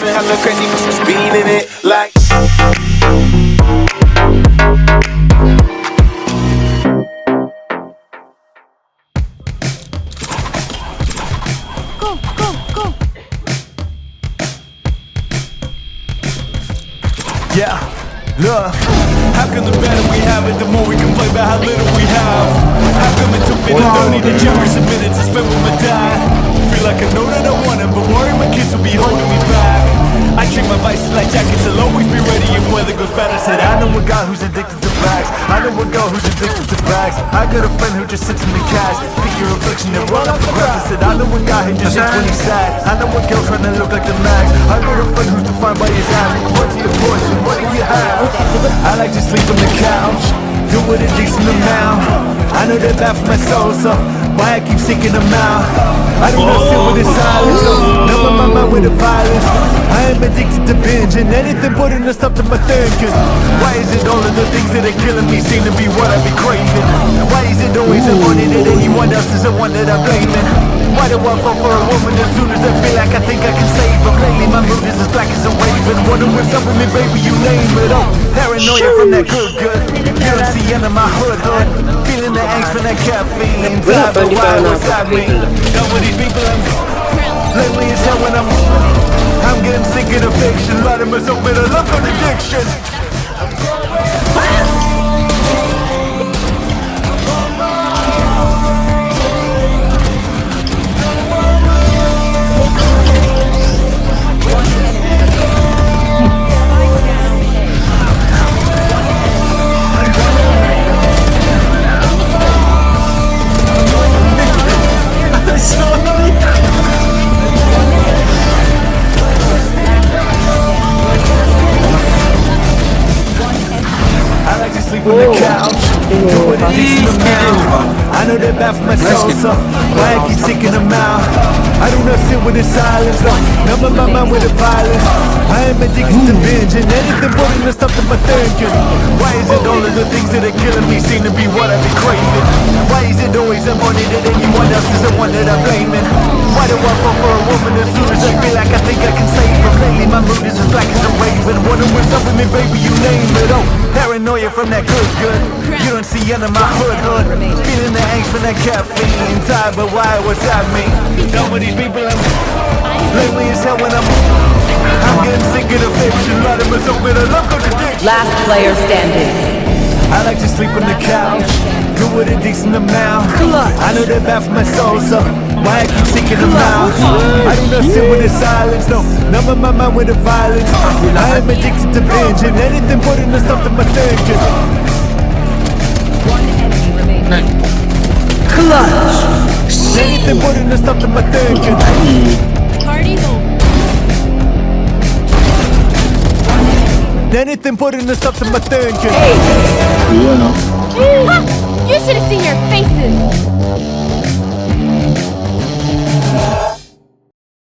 I look crazy, put some speed in it, like. Go, go, go. Yeah, look. How come the better we have it, the more we complain about how little we have? How come it took me to 30 to cherish a minute to spend with my dad? Feel like I know that I want it, but worry my kids will be holding me back. I treat my vices like jackets, I'll always be ready if weather goes bad. I said I know a guy who's addicted to bags. I know a girl who's addicted to bags. I got a friend who just sits in the cash. Pick your reflection and roll up the grass. I said I know a guy who just sits when he's sad. I know a girl trying to look like the max. I got a friend who's defined by his ass. What's your portion? What do you have? I like to sleep on the couch, do what a decent amount. I know they're bad for my soul, so why I keep seeking them out? I do not sit with the silence, numb my mind with the violence. I am addicted to binge and anything putting a stop to my thinking. Why is it all of the things that are killing me seem to be what I be craving? Why is it always the money that anyone else is the one that I'm blaming? Why do I fall for a woman as soon as I feel like I think I can save her? Lately my mood is as black as a raven. Wonder what's up with me, baby, you name it. Oh, paranoia from that good. You don't see under my hood. Feeling the angst from that caffeine. Tired, but why was that me? Done with these people lately it's hell when I'm getting sick of the fiction. Lot of myself with a love of addiction. On the couch, do what it needs to amount. I know they're bad for my soul, so why I keep seeking them out? I do not sit with the silence, no, numb my mind with the violence. I am addicted to binge and anything putting the stuff to my thinking. Why is it all of the things that are killing me seem to be what I be craving? Why is it always the money that anyone else is the one that I'm blaming? Why do I fall for a woman as soon as I feel like I think I can save her? Lately my mood is as black as a raven. Wonder what's up with me, baby, you name it. Oh, paranoia from that good. You don't see under my hood. Feeling the angst from that caffeine. Tired, but why was that me? Done with these people lately it's hell when I'm getting sick of the fiction. Lot of myself with a love contradiction. Last player standing. I like to sleep on the couch, do what a decent amount. I know they're bad for my soul, so why I keep seeking them out? I do not sit with the silence, no, numb my mind with the violence. I am addicted to binge and anything putting the stuff to my thinking. One enemy remaining. Clutch. Anything putting the stuff to my thinking. Party's over. Anything putting the stuff to my thinking. You should have seen your faces.